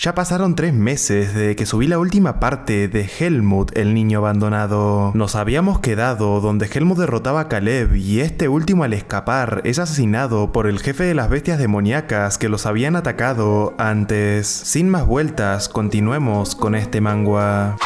Ya pasaron 3 meses desde que subí la última parte de Helmut, el niño abandonado. Nos habíamos quedado donde Helmut derrotaba a Caleb y este último al escapar es asesinado por el jefe de las bestias demoníacas que los habían atacado antes. Sin más vueltas, continuemos con este manga.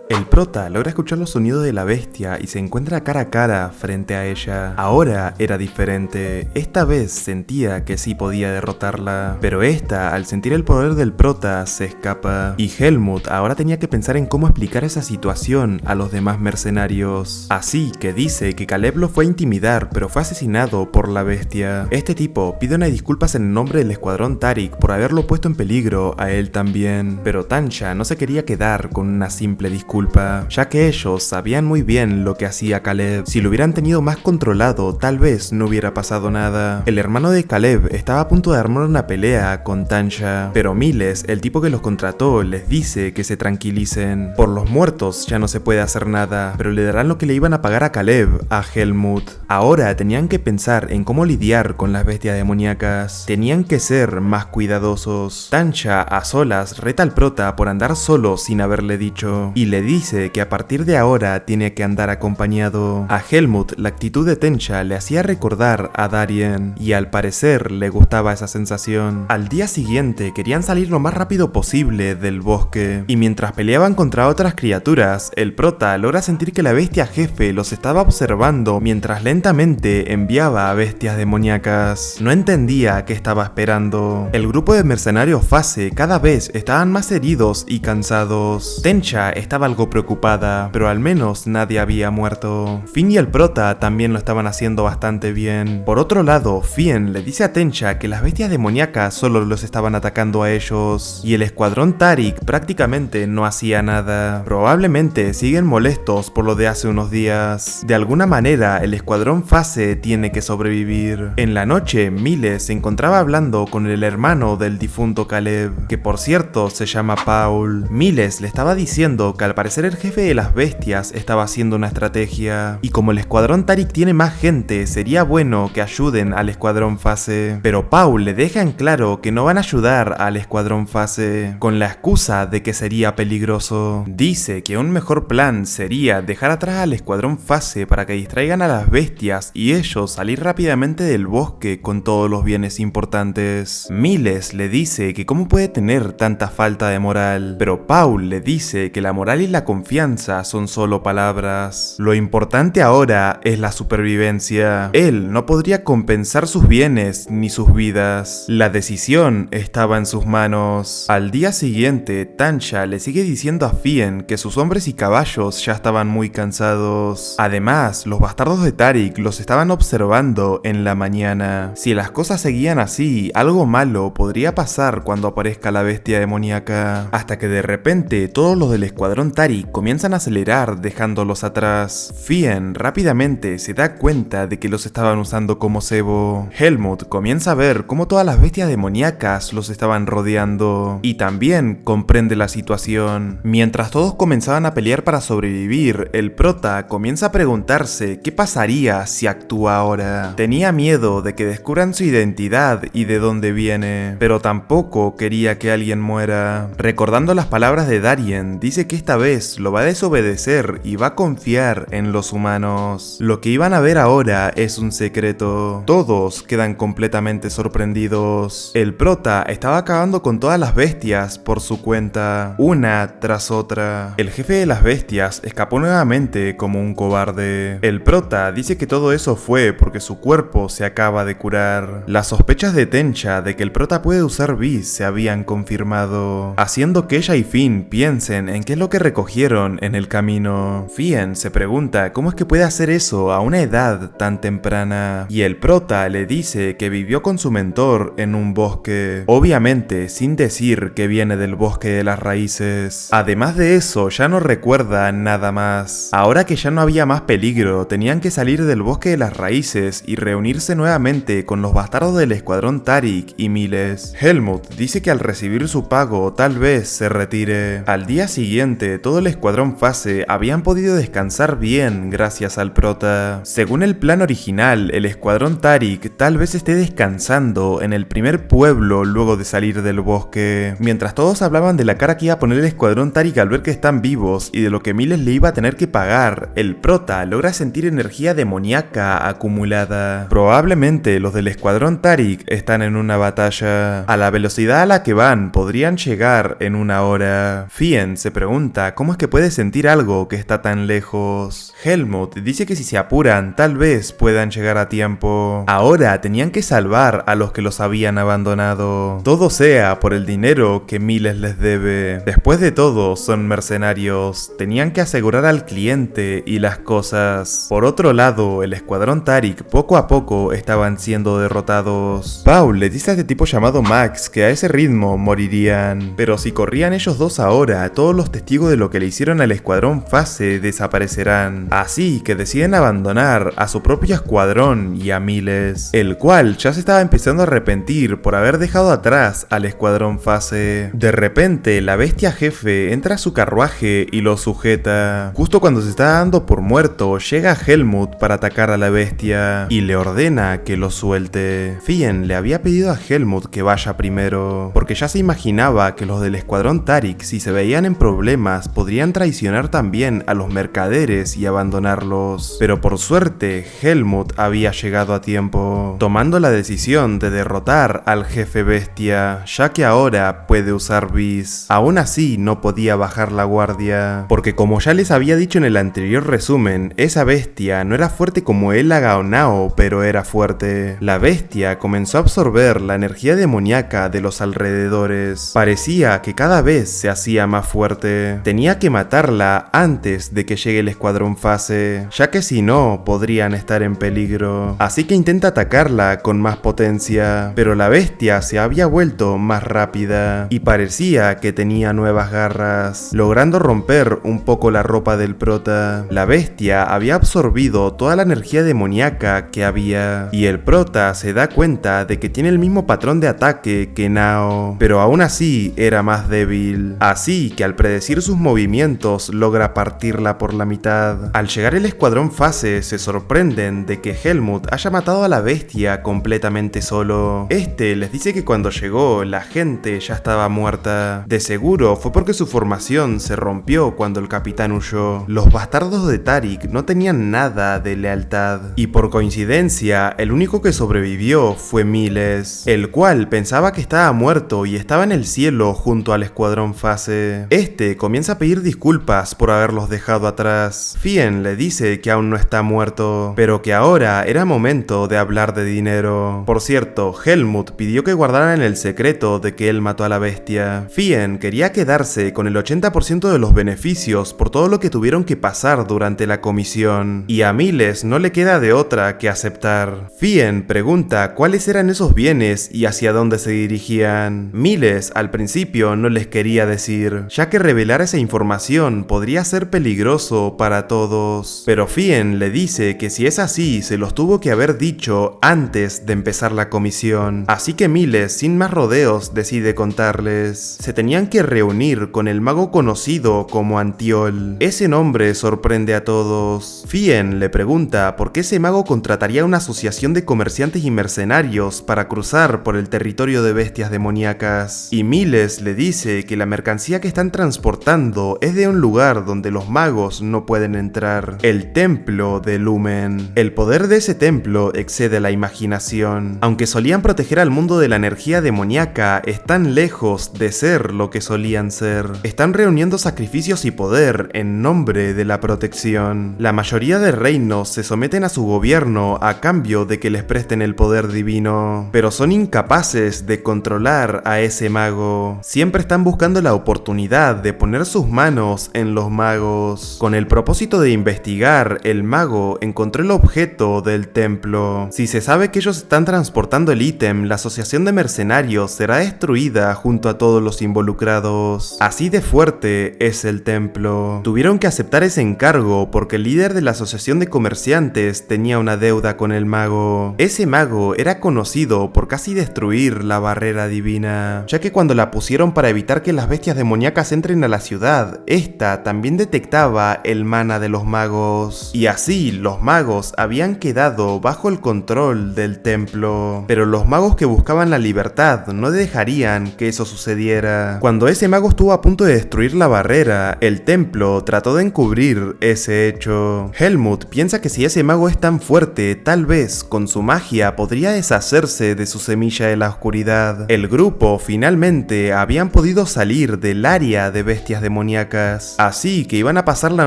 El prota logra escuchar los sonidos de la bestia y se encuentra cara a cara frente a ella. Ahora era diferente, esta vez sentía que sí podía derrotarla, pero esta, al sentir el poder del prota, se escapa. Y Helmut ahora tenía que pensar en cómo explicar esa situación a los demás mercenarios. Así que dice que Caleb lo fue a intimidar, pero fue asesinado por la bestia. Este tipo pide unas disculpas en el nombre del escuadrón Tariq por haberlo puesto en peligro a él también, pero Tancha no se quería quedar con una simple disculpa, ya que ellos sabían muy bien lo que hacía Caleb. Si lo hubieran tenido más controlado, tal vez no hubiera pasado nada. El hermano de Caleb estaba a punto de armar una pelea con Tancha, pero Miles, el tipo que los contrató, les dice que se tranquilicen. Por los muertos ya no se puede hacer nada, pero le darán lo que le iban a pagar a Caleb, a Helmut. Ahora tenían que pensar en cómo lidiar con las bestias demoníacas. Tenían que ser más cuidadosos. Tancha, a solas, reta al prota por andar solo sin haberle dicho, y le dice que a partir de ahora tiene que andar acompañado. A Helmut la actitud de Tancha le hacía recordar a Darien, y al parecer le gustaba esa sensación. Al día siguiente querían salir lo más rápido posible del bosque, y mientras peleaban contra otras criaturas, el prota logra sentir que la bestia jefe los estaba observando mientras lentamente enviaba a bestias demoníacas. No entendía qué estaba esperando. El grupo de mercenarios Phase cada vez estaban más heridos y cansados. Tancha estaba algo preocupada, pero al menos nadie había muerto. Finn y el prota también lo estaban haciendo bastante bien. Por otro lado, Finn le dice a Tancha que las bestias demoníacas solo los estaban atacando a ellos, y el escuadrón Tariq prácticamente no hacía nada. Probablemente siguen molestos por lo de hace unos días. De alguna manera, el escuadrón Phase tiene que sobrevivir. En la noche, Miles se encontraba hablando con el hermano del difunto Caleb, que por cierto se llama Paul. Miles le estaba diciendo que al parecer el jefe de las bestias estaba haciendo una estrategia, y como el escuadrón Tariq tiene más gente, sería bueno que ayuden al escuadrón Phase. Pero Paul le deja en claro que no van a ayudar al escuadrón Phase, con la excusa de que sería peligroso. Dice que un mejor plan sería dejar atrás al escuadrón Phase para que distraigan a las bestias y ellos salir rápidamente del bosque con todos los bienes importantes. Miles le dice que cómo puede tener tanta falta de moral, pero Paul le dice que la moral y la confianza son solo palabras. Lo importante ahora es la supervivencia. Él no podría compensar sus bienes ni sus vidas. La decisión estaba en sus manos. Al día siguiente, Tancha le sigue diciendo a Fien que sus hombres y caballos ya estaban muy cansados. Además, los bastardos de Tariq los estaban observando en la mañana. Si las cosas seguían así, algo malo podría pasar cuando aparezca la bestia demoníaca. Hasta que de repente todos los del escuadrón Tariq comienzan a acelerar dejándolos atrás. Fien rápidamente se da cuenta de que los estaban usando como cebo. Helmut comienza a ver cómo todas las bestias demoníacas los estaban rodeando, y también comprende la situación. Mientras todos comenzaban a pelear para sobrevivir, el prota comienza a preguntarse qué pasaría si actúa ahora. Tenía miedo de que descubran su identidad y de dónde viene, pero tampoco quería que alguien muera. Recordando las palabras de Darien, dice que esta vez lo va a desobedecer y va a confiar en los humanos. Lo que iban a ver ahora es un secreto. Todos quedan completamente sorprendidos. El prota estaba acabando con todas las bestias por su cuenta, una tras otra. El jefe de las bestias escapó nuevamente como un cobarde. El prota dice que todo eso fue porque su cuerpo se acaba de curar. Las sospechas de Tancha de que el prota puede usar Beast se habían confirmado, haciendo que ella y Finn piensen en qué es lo que recogieron en el camino. Fien se pregunta cómo es que puede hacer eso a una edad tan temprana, y el prota le dice que vivió con su mentor en un bosque, obviamente sin decir que viene del bosque de las raíces. Además de eso, ya no recuerda nada más. Ahora que ya no había más peligro, tenían que salir del bosque de las raíces y reunirse nuevamente con los bastardos del escuadrón Tariq y Miles. Helmut dice que al recibir su pago tal vez se retire. Al día siguiente, todo todo el escuadrón Phase habían podido descansar bien gracias al prota. Según el plan original, el escuadrón Tariq tal vez esté descansando en el primer pueblo luego de salir del bosque. Mientras todos hablaban de la cara que iba a poner el escuadrón Tariq al ver que están vivos y de lo que Miles le iba a tener que pagar, el prota logra sentir energía demoníaca acumulada. Probablemente los del escuadrón Tariq están en una batalla. A la velocidad a la que van, podrían llegar en una hora. Fien se pregunta cómo es que puede sentir algo que está tan lejos. Helmut dice que si se apuran, tal vez puedan llegar a tiempo. Ahora tenían que salvar a los que los habían abandonado. Todo sea por el dinero que Miles les debe. Después de todo, son mercenarios. Tenían que asegurar al cliente y las cosas. Por otro lado, el escuadrón Tariq poco a poco estaban siendo derrotados. Paul le dice a este tipo llamado Max que a ese ritmo morirían. Pero si corrían ellos dos ahora, todos los testigos de lo que le hicieron al escuadrón Phase desaparecerán. Así que deciden abandonar a su propio escuadrón y a Miles, el cual ya se estaba empezando a arrepentir por haber dejado atrás al escuadrón Phase. De repente, la bestia jefe entra a su carruaje y lo sujeta. Justo cuando se está dando por muerto, llega Helmut para atacar a la bestia y le ordena que lo suelte. Fien le había pedido a Helmut que vaya primero, porque ya se imaginaba que los del escuadrón Tariq, si se veían en problemas, podrían traicionar también a los mercaderes y abandonarlos. Pero por suerte, Helmut había llegado a tiempo, tomando la decisión de derrotar al jefe bestia, ya que ahora puede usar Vis. Aún así, no podía bajar la guardia, porque como ya les había dicho en el anterior resumen, esa bestia no era fuerte como el Agaonao, pero era fuerte. La bestia comenzó a absorber la energía demoníaca de los alrededores. Parecía que cada vez se hacía más fuerte. Tenía que matarla antes de que llegue el escuadrón Phase, ya que si no, podrían estar en peligro. Así que intenta atacarla con más potencia, pero la bestia se había vuelto más rápida y parecía que tenía nuevas garras, logrando romper un poco la ropa del prota. La bestia había absorbido toda la energía demoníaca que había, y el prota se da cuenta de que tiene el mismo patrón de ataque que Nao, pero aún así era más débil, así que al predecir sus movimientos logra partirla por la mitad. Al llegar el escuadrón Phase se sorprenden de que Helmut haya matado a la bestia completamente solo. Este les dice que cuando llegó la gente ya estaba muerta. De seguro fue porque su formación se rompió cuando el capitán huyó. Los bastardos de Tariq no tenían nada de lealtad, y por coincidencia el único que sobrevivió fue Miles, el cual pensaba que estaba muerto y estaba en el cielo junto al escuadrón Phase. Este comienza a pedir disculpas por haberlos dejado atrás. Fien le dice que aún no está muerto, pero que ahora era momento de hablar de dinero. Por cierto, Helmut pidió que guardaran el secreto de que él mató a la bestia. Fien quería quedarse con el 80% de los beneficios por todo lo que tuvieron que pasar durante la comisión, y a Miles no le queda de otra que aceptar. Fien pregunta cuáles eran esos bienes y hacia dónde se dirigían. Miles al principio no les quería decir, ya que revelar esa información podría ser peligroso para todos, pero Fien le dice que si es así se los tuvo que haber dicho antes de empezar la comisión, así que Miles sin más rodeos decide contarles. Se tenían que reunir con el mago conocido como Antiol. Ese nombre sorprende a todos. Fien le pregunta por qué ese mago contrataría una asociación de comerciantes y mercenarios para cruzar por el territorio de bestias demoníacas, y Miles le dice que la mercancía que están transportando es de un lugar donde los magos no pueden entrar, el templo de Lumen. El poder de ese templo excede la imaginación. Aunque solían proteger al mundo de la energía demoníaca, están lejos de ser lo que solían ser. Están reuniendo sacrificios y poder en nombre de la protección. La mayoría de reinos se someten a su gobierno a cambio de que les presten el poder divino, pero son incapaces de controlar a ese mago. Siempre están buscando la oportunidad de poner sus manos en los magos. Con el propósito de investigar, el mago encontró el objeto del templo. Si se sabe que ellos están transportando el ítem, la asociación de mercenarios será destruida junto a todos los involucrados. Así de fuerte es el templo. Tuvieron que aceptar ese encargo porque el líder de la asociación de comerciantes tenía una deuda con el mago. Ese mago era conocido por casi destruir la barrera divina, ya que cuando la pusieron para evitar que las bestias demoníacas entren a la ciudad, verdad, esta también detectaba el mana de los magos. Y así, los magos habían quedado bajo el control del templo. Pero los magos que buscaban la libertad no dejarían que eso sucediera. Cuando ese mago estuvo a punto de destruir la barrera, el templo trató de encubrir ese hecho. Helmut piensa que si ese mago es tan fuerte, tal vez con su magia podría deshacerse de su semilla de la oscuridad. El grupo finalmente habían podido salir del área de bestias demoníacas, así que iban a pasar la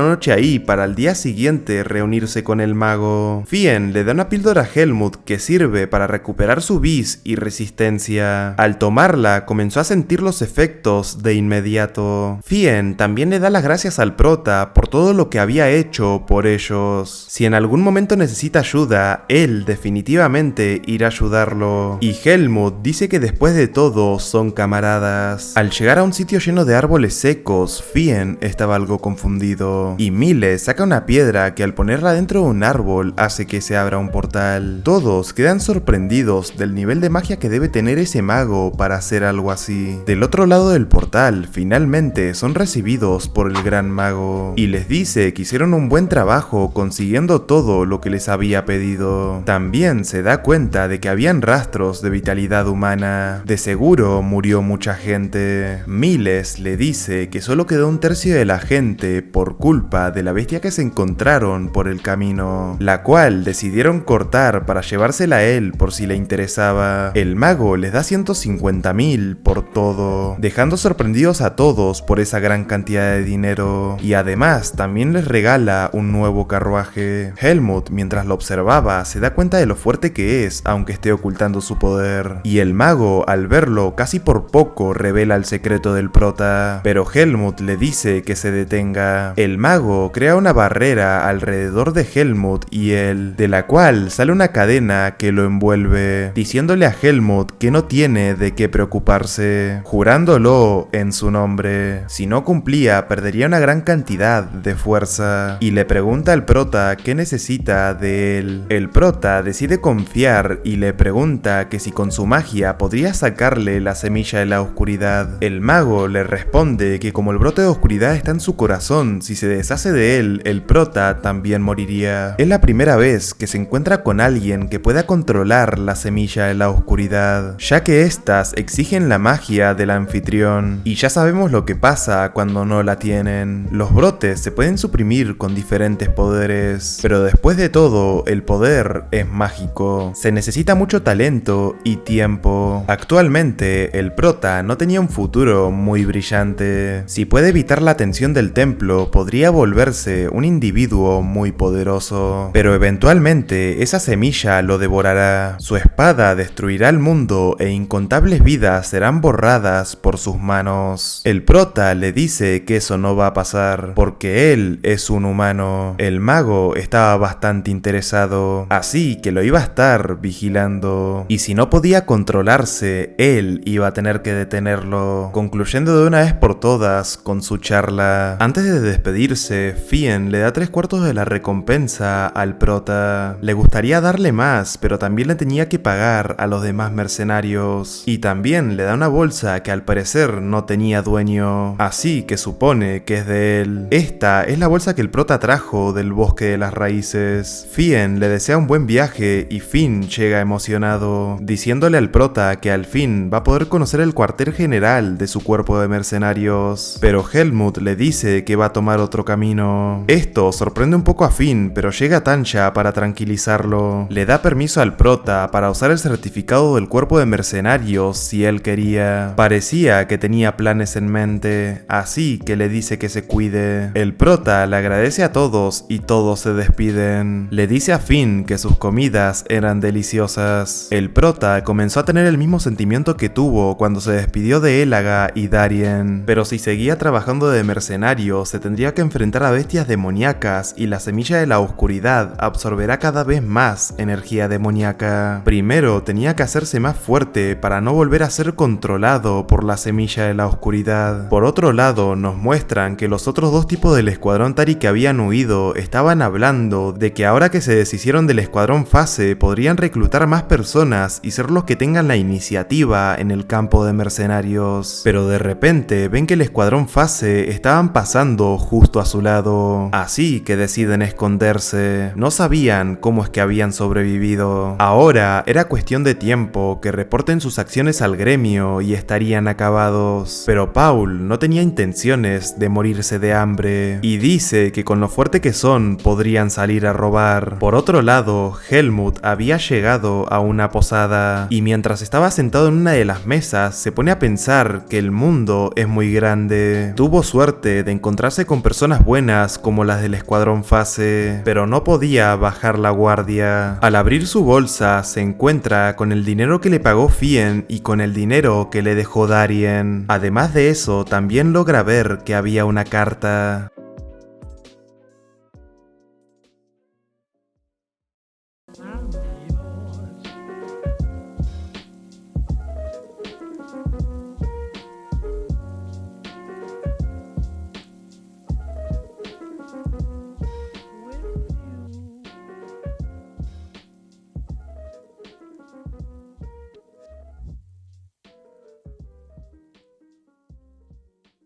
noche ahí para al día siguiente reunirse con el mago. Fien le da una píldora a Helmut que sirve para recuperar su vis y resistencia. Al tomarla, comenzó a sentir los efectos de inmediato. Fien también le da las gracias al prota por todo lo que había hecho por ellos. Si en algún momento necesita ayuda, él definitivamente irá a ayudarlo. Y Helmut dice que después de todo son camaradas. Al llegar a un sitio lleno de árboles secos, Fien estaba algo confundido. Y Mile saca una piedra que al ponerla dentro de un árbol hace que se abra un portal. Todos quedan sorprendidos del nivel de magia que debe tener ese mago para hacer algo así. Del otro lado del portal, finalmente son recibidos por el gran mago. Y les dice que hicieron un buen trabajo consiguiendo todo lo que les había pedido. También se da cuenta de que habían rastros de vitalidad humana. De seguro murió mucha gente. Miles le dice que solo quedó un tercio de la gente por culpa de la bestia que se encontraron por el camino, la cual decidieron cortar para llevársela a él por si le interesaba. El mago les da 150.000 por todo, dejando sorprendidos a todos por esa gran cantidad de dinero. Y además también les regala un nuevo carruaje. Helmut, mientras lo observaba, se da cuenta de lo fuerte que es, aunque esté ocultando su poder. Y el mago, al verlo, casi por poco revela el secreto del prota. Pero Helmut le dice que se detenga. El mago crea una barrera alrededor de Helmut y él, de la cual sale una cadena que lo envuelve, diciéndole a Helmut que no tiene de qué preocuparse, jurándolo en su nombre. Si no cumplía, perdería una gran cantidad de fuerza. Y le pregunta al prota qué necesita de él. El prota decide confiar y le pregunta que si con su magia podría sacarle la semilla de la oscuridad. El mago le responde que como el brote de oscuridad está en su corazón, si se deshace de él, el prota también moriría. Es la primera vez que se encuentra con alguien que pueda controlar la semilla de la oscuridad, ya que estas exigen la magia del anfitrión. Y ya sabemos lo que pasa cuando no la tienen. Los brotes se pueden suprimir con diferentes poderes, pero después de todo, el poder es mágico. Se necesita mucho talento y tiempo. Actualmente, el prota no tenía un futuro muy brillante. Si puede evitar la atención del templo, podría volverse un individuo muy poderoso. Pero eventualmente, esa semilla lo devorará. Su espada destruirá el mundo e incontables vidas serán borradas por sus manos. El prota le dice que eso no va a pasar, porque él es un humano. El mago estaba bastante interesado, así que lo iba a estar vigilando. Y si no podía controlarse, él iba a tener que detenerlo, concluyendo de una vez por todas con su charla. Antes de despedirse, Fien le da 3/4 de la recompensa al prota. Le gustaría darle más, pero también le tenía que pagar a los demás mercenarios. Y también le da una bolsa que al parecer no tenía dueño, así que supone que es de él. Esta es la bolsa que el prota trajo del bosque de las raíces. Fien le desea un buen viaje y Finn llega emocionado, diciéndole al prota que al fin va a poder conocer el cuartel general de su cuerpo de mercenarios. Pero Helmut le dice que va a tomar otro camino. Esto sorprende un poco a Finn, pero llega Tancha para tranquilizarlo. Le da permiso al prota para usar el certificado del cuerpo de mercenarios si él quería. Parecía que tenía planes en mente, así que le dice que se cuide. El prota le agradece a todos y todos se despiden. Le dice a Finn que sus comidas eran deliciosas. El prota comenzó a tener el mismo sentimiento que tuvo cuando se despidió de Élaga y Darien, pero si seguía trabajando de mercenario se tendría que enfrentar a bestias demoníacas y la semilla de la oscuridad absorberá cada vez más energía demoníaca. Primero tenía que hacerse más fuerte para no volver a ser controlado por la semilla de la oscuridad. Por otro lado, nos muestran que los otros dos tipos del escuadrón Tari que habían huido estaban hablando de que ahora que se deshicieron del escuadrón Phase podrían reclutar más personas y ser los que tengan la iniciativa en el campo de mercenarios. Pero de repente ven que el escuadrón Fase estaban pasando justo a su lado, así que deciden esconderse. No sabían cómo es que habían sobrevivido. Ahora era cuestión de tiempo que reporten sus acciones al gremio y estarían acabados. Pero Paul no tenía intenciones de morirse de hambre y dice que con lo fuerte que son podrían salir a robar. Por otro lado, Helmut había llegado a una posada y mientras estaba sentado en una de las mesas se pone a pensar que el mundo es muy grande. Tuvo suerte de encontrarse con personas buenas como las del Escuadrón Fase, pero no podía bajar la guardia. Al abrir su bolsa se encuentra con el dinero que le pagó Fien y con el dinero que le dejó Darien. Además de eso, también logra ver que había una carta.